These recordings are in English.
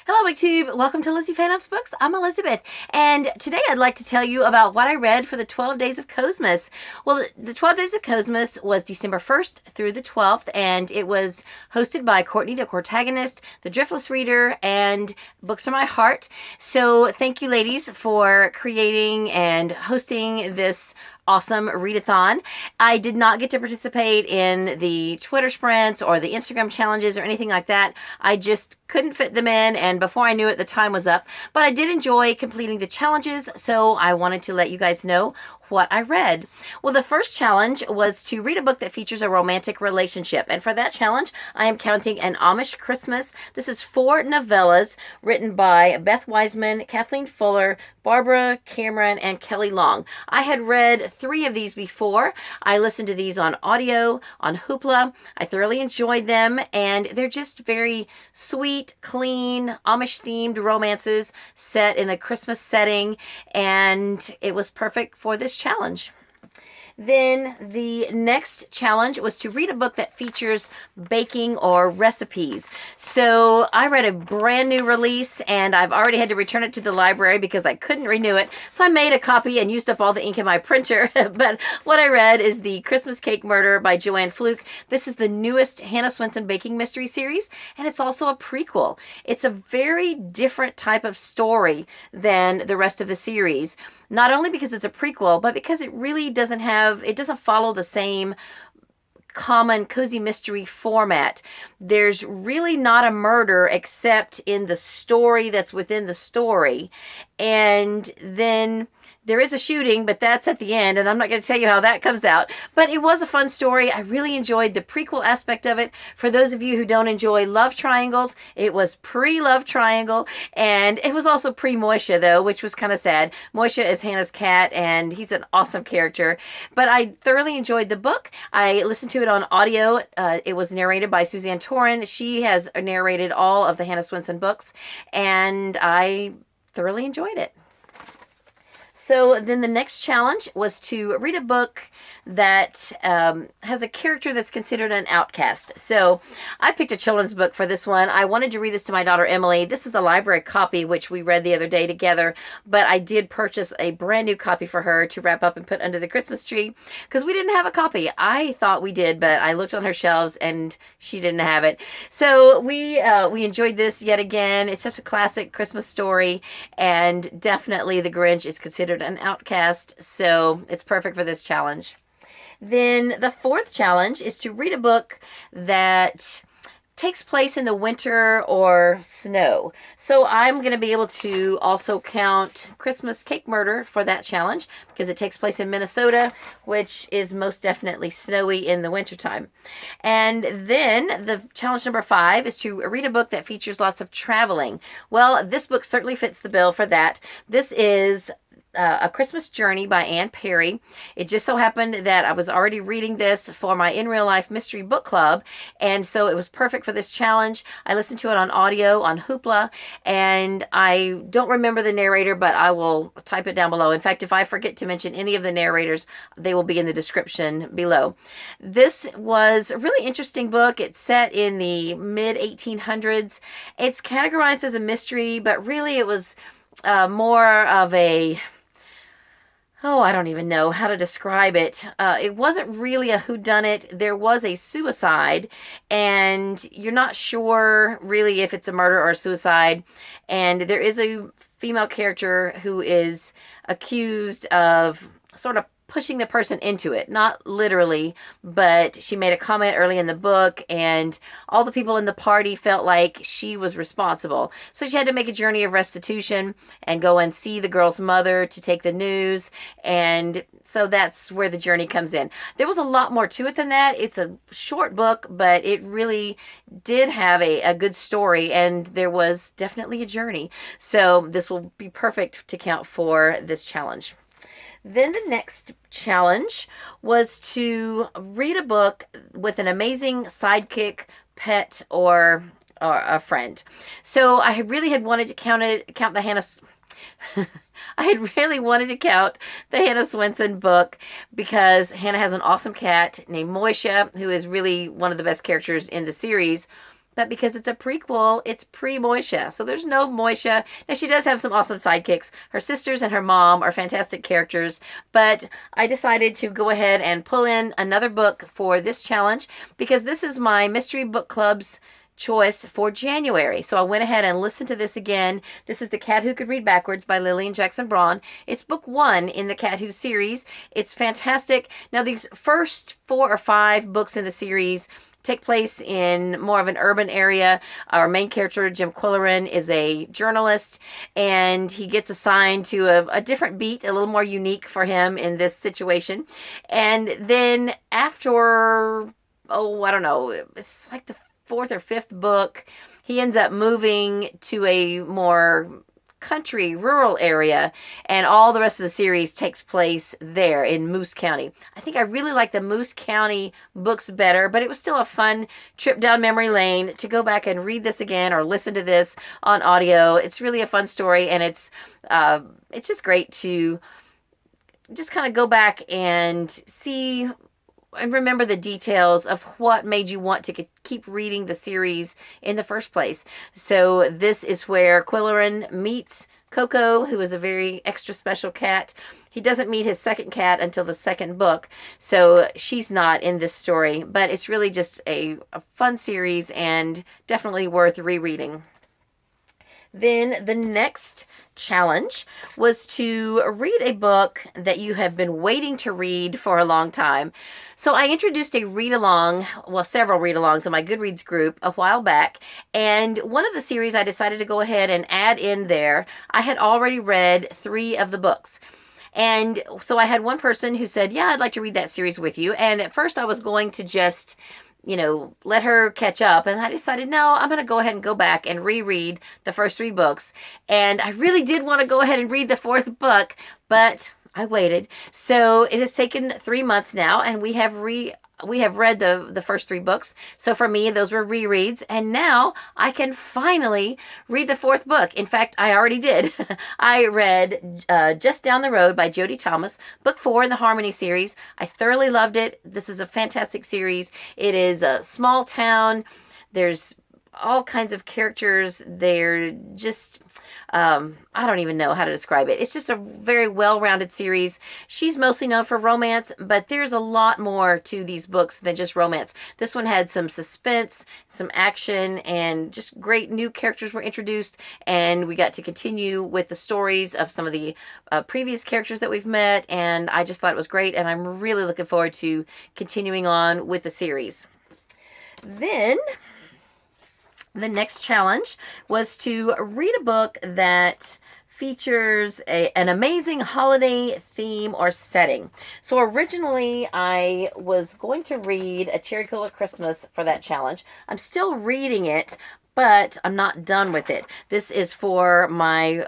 Hello, YouTube. Welcome to LizziefayeLovesBooks. I'm Elizabeth, and today I'd like to tell you about what I read for the 12 Days of Cozmas. Well, the 12 Days of Cozmas was December 1st through the 12th, and it was hosted by Courtney, the Courtagonist, the Driftless Reader, and Books Are My Hart. So thank you, ladies, for creating and hosting this awesome readathon. I did not get to participate in the Twitter sprints or the Instagram challenges or anything like that. I just couldn't fit them in, and before I knew it, the time was up. But I did enjoy completing the challenges, so I wanted to let you guys know what I read. Well, the first challenge was to read a book that features a romantic relationship, and for that challenge, I am counting An Amish Christmas. This is 4 novellas written by Beth Wiseman, Kathleen Fuller, Barbara Cameron, and Kelly Long. I had read 3 of these before. I listened to these on audio, on Hoopla. I thoroughly enjoyed them, and they're just very sweet, clean, Amish-themed romances set in a Christmas setting, and it was perfect for this challenge. Then the next challenge was to read a book that features baking or recipes. So I read a brand new release, and I've already had to return it to the library because I couldn't renew it. So I made a copy and used up all the ink in my printer. But what I read is The Christmas Cake Murder by Joanne Fluke. This is the newest Hannah Swenson baking mystery series, and it's also a prequel. It's a very different type of story than the rest of the series. Not only because it's a prequel, but because it really doesn't follow the same common cozy mystery format. There's really not a murder except in the story that's within the story. And then there is a shooting, but that's at the end, and I'm not going to tell you how that comes out. But it was a fun story. I really enjoyed the prequel aspect of it. For those of you who don't enjoy love triangles, it was pre-love triangle, and it was also pre-Moisha, though, which was kind of sad. Moisha is Hannah's cat, and he's an awesome character. But I thoroughly enjoyed the book. I listened to it on audio. It was narrated by Suzanne Toren. She has narrated all of the Hannah Swenson books, and I thoroughly enjoyed it. So then the next challenge was to read a book that has a character that's considered an outcast. So I picked a children's book for this one. I wanted to read this to my daughter Emily. This is a library copy, which we read the other day together, but I did purchase a brand new copy for her to wrap up and put under the Christmas tree because we didn't have a copy. I thought we did, but I looked on her shelves and she didn't have it. So we enjoyed this yet again. It's just a classic Christmas story, and definitely the Grinch is considered an outcast, so it's perfect for this challenge. Then the fourth challenge is to read a book that takes place in the winter or snow. So I'm going to be able to also count Christmas Cake Murder for that challenge because it takes place in Minnesota, which is most definitely snowy in the wintertime. And then the challenge number 5 is to read a book that features lots of traveling. Well, this book certainly fits the bill for that. This is A Christmas Journey by Anne Perry. It just so happened that I was already reading this for my In Real Life Mystery Book Club, and so it was perfect for this challenge. I listened to it on audio on Hoopla, and I don't remember the narrator, but I will type it down below. In fact, if I forget to mention any of the narrators, they will be in the description below. This was a really interesting book. It's set in the mid-1800s. It's categorized as a mystery, but really it was more of a... I don't even know how to describe it. It wasn't really a whodunit. There was a suicide, and you're not sure really if it's a murder or a suicide. And there is a female character who is accused of sort of pushing the person into it. Not literally, but she made a comment early in the book, and all the people in the party felt like she was responsible. So she had to make a journey of restitution and go and see the girl's mother to take the news, and so that's where the journey comes in. There was a lot more to it than that. It's a short book, but it really did have a good story, and there was definitely a journey. So this will be perfect to count for this challenge. Then the next challenge was to read a book with an amazing sidekick, pet, or a friend. So I really had wanted to count the Hannah... I had really wanted to count the Hannah Swenson book because Hannah has an awesome cat named Moisha, who is really one of the best characters in the series. but because it's a prequel, it's pre-Moisha. So there's no Moisha. Now, she does have some awesome sidekicks. Her sisters and her mom are fantastic characters, but I decided to go ahead and pull in another book for this challenge because this is my Mystery Book Club's choice for January. So I went ahead and listened to this again. This is The Cat Who Could Read Backwards by Lillian Jackson Braun. It's book 1 in the Cat Who series. It's fantastic. Now, these first 4 or 5 books in the series take place in more of an urban area. Our main character, Jim Quillerin, is a journalist, and he gets assigned to a different beat, a little more unique for him in this situation. And then after, I don't know, it's like the 4th or 5th book, he ends up moving to a more country, rural area, and all the rest of the series takes place there in Moose County. I think I really like the Moose County books better, but it was still a fun trip down memory lane to go back and read this again or listen to this on audio. It's really a fun story, and it's just great to just kind of go back and see and remember the details of what made you want to keep reading the series in the first place. So this is where Quillerin meets Coco, who is a very extra special cat. He doesn't meet his second cat until the second book, so she's not in this story, but it's really just a fun series and definitely worth rereading. Then the next challenge was to read a book that you have been waiting to read for a long time. So I introduced a read-along, well, several read-alongs in my Goodreads group a while back, and one of the series I decided to go ahead and add in there, I had already read 3 of the books. And so I had one person who said, yeah, I'd like to read that series with you. And at first I was going to just let her catch up. And I decided, no, I'm going to go ahead and go back and reread the first 3 books. And I really did want to go ahead and read the 4th book, but I waited. So it has taken 3 months now, and we have read the first 3 books. So for me, those were rereads. And now I can finally read the 4th book. In fact, I already did. I read Just Down the Road by Jodie Thomas, book 4 in the Harmony series. I thoroughly loved it. This is a fantastic series. It is a small town. There's all kinds of characters. They're just, I don't even know how to describe it. It's just a very well-rounded series. She's mostly known for romance, but there's a lot more to these books than just romance. This one had some suspense, some action, and just great new characters were introduced, and we got to continue with the stories of some of the previous characters that we've met, and I just thought it was great, and I'm really looking forward to continuing on with the series. Then the next challenge was to read a book that features an amazing holiday theme or setting. So originally I was going to read A Cherry Cola Christmas for that challenge. I'm still reading it, but I'm not done with it. This is for my,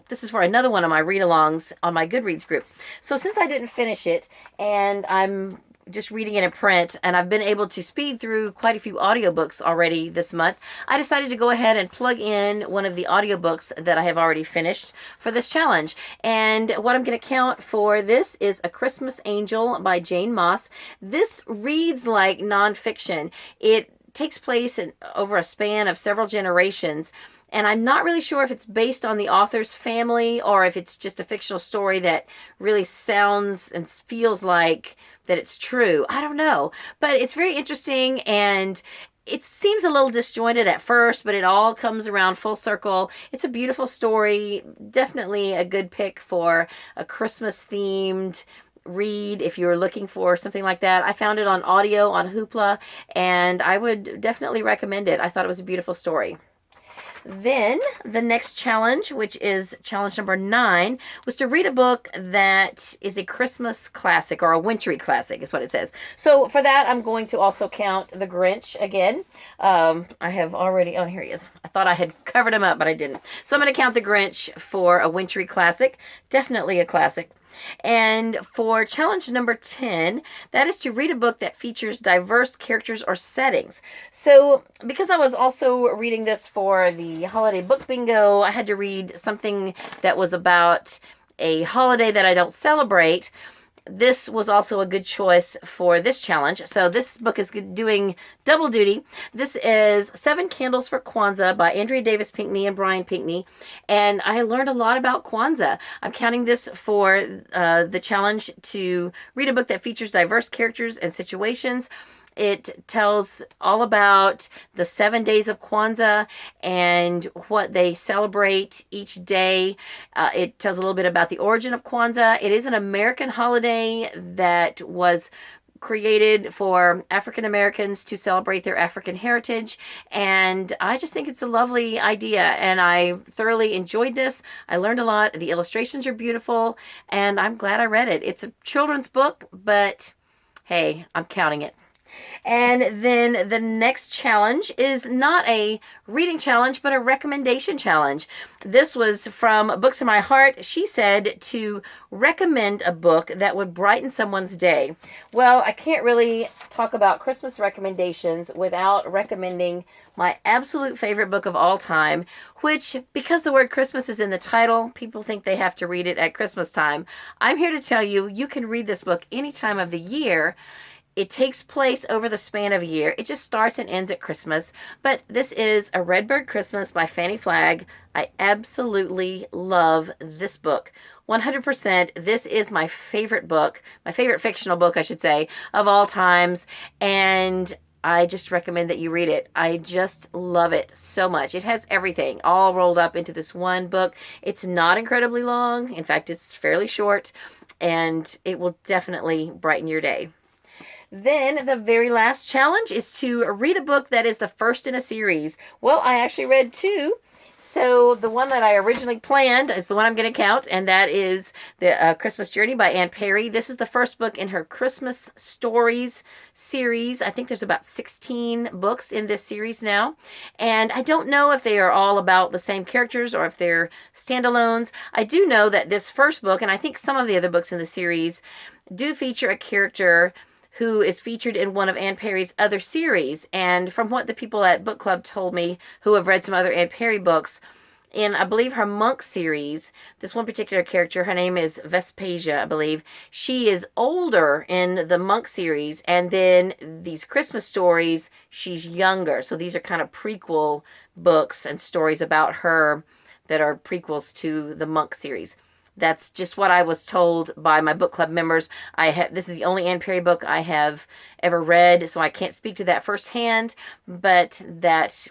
this is for another one of my read-alongs on my Goodreads group. So since I didn't finish it, and I'm just reading it in print, and I've been able to speed through quite a few audiobooks already this month, I decided to go ahead and plug in one of the audiobooks that I have already finished for this challenge. And what I'm going to count for this is A Christmas Angel by Jane Moss. This reads like nonfiction. It takes place over a span of several generations, and I'm not really sure if it's based on the author's family or if it's just a fictional story that really sounds and feels like that it's true. I don't know, but it's very interesting, and it seems a little disjointed at first, but it all comes around full circle. It's a beautiful story, definitely a good pick for a Christmas themed read if you're looking for something like that. I found it on audio on Hoopla, and I would definitely recommend it. I thought it was a beautiful story. Then the next challenge, which is challenge number 9, was to read a book that is a Christmas classic, or a wintry classic is what it says. So for that, I'm going to also count The Grinch again. I have already, oh, here he is. I thought I had covered him up, but I didn't. So I'm going to count The Grinch for a wintry classic. Definitely a classic. And for challenge number 10, that is to read a book that features diverse characters or settings. So because I was also reading this for the holiday book bingo, I had to read something that was about a holiday that I don't celebrate. this was also a good choice for this challenge. So this book is doing double duty. This is 7 Candles for Kwanzaa by Andrea Davis Pinkney and Brian Pinkney. And I learned a lot about Kwanzaa. I'm counting this for the challenge to read a book that features diverse characters and situations. It tells all about the 7 days of Kwanzaa and what they celebrate each day. It tells a little bit about the origin of Kwanzaa. It is an American holiday that was created for African Americans to celebrate their African heritage, and I just think it's a lovely idea, and I thoroughly enjoyed this. I learned a lot. The illustrations are beautiful, and I'm glad I read it. It's a children's book, but hey, I'm counting it. And then the next challenge is not a reading challenge, but a recommendation challenge. This was from Books Are My Heart. She said to recommend a book that would brighten someone's day. Well, I can't really talk about Christmas recommendations without recommending my absolute favorite book of all time, which, because the word Christmas is in the title, people think they have to read it at Christmas time. I'm here to tell you, you can read this book any time of the year. It takes place over the span of a year. It just starts and ends at Christmas. But this is A Redbird Christmas by Fannie Flagg. I absolutely love this book. 100%. This is my favorite book, my favorite fictional book, I should say, of all times. And I just recommend that you read it. I just love it so much. It has everything all rolled up into this one book. It's not incredibly long. In fact, it's fairly short. And it will definitely brighten your day. Then the very last challenge is to read a book that is the first in a series. Well, I actually read 2. So the one that I originally planned is the one I'm going to count, and that is The Christmas Journey by Anne Perry. This is the first book in her Christmas Stories series. I think there's about 16 books in this series now. And I don't know if they are all about the same characters or if they're standalones. I do know that this first book, and I think some of the other books in the series, do feature a character who is featured in one of Anne Perry's other series. And from what the people at book club told me who have read some other Anne Perry books, in, I believe, her Monk series, this one particular character, her name is Vespasia, I believe. She is older in the Monk series, and then these Christmas stories, she's younger. So these are kind of prequel books and stories about her that are prequels to the Monk series. That's just what I was told by my book club members. This is the only Anne Perry book I have ever read, so I can't speak to that firsthand, but that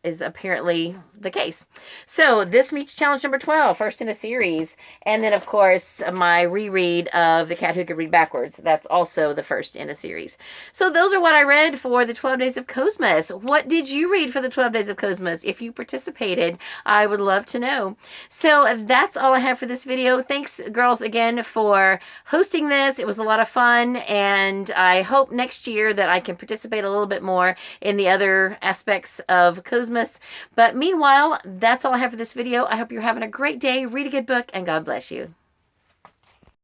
is apparently the case. So this meets challenge number 12, first in a series. And then, of course, my reread of The Cat Who Could Read Backwards. That's also the first in a series. So those are what I read for the 12 Days of Cozmas. What did you read for the 12 Days of Cozmas? If you participated, I would love to know. So that's all I have for this video. Thanks, girls, again for hosting this. It was a lot of fun, and I hope next year that I can participate a little bit more in the other aspects of Cozmas. But meanwhile, that's all I have for this video. I hope you're having a great day. Read a good book, and God bless you.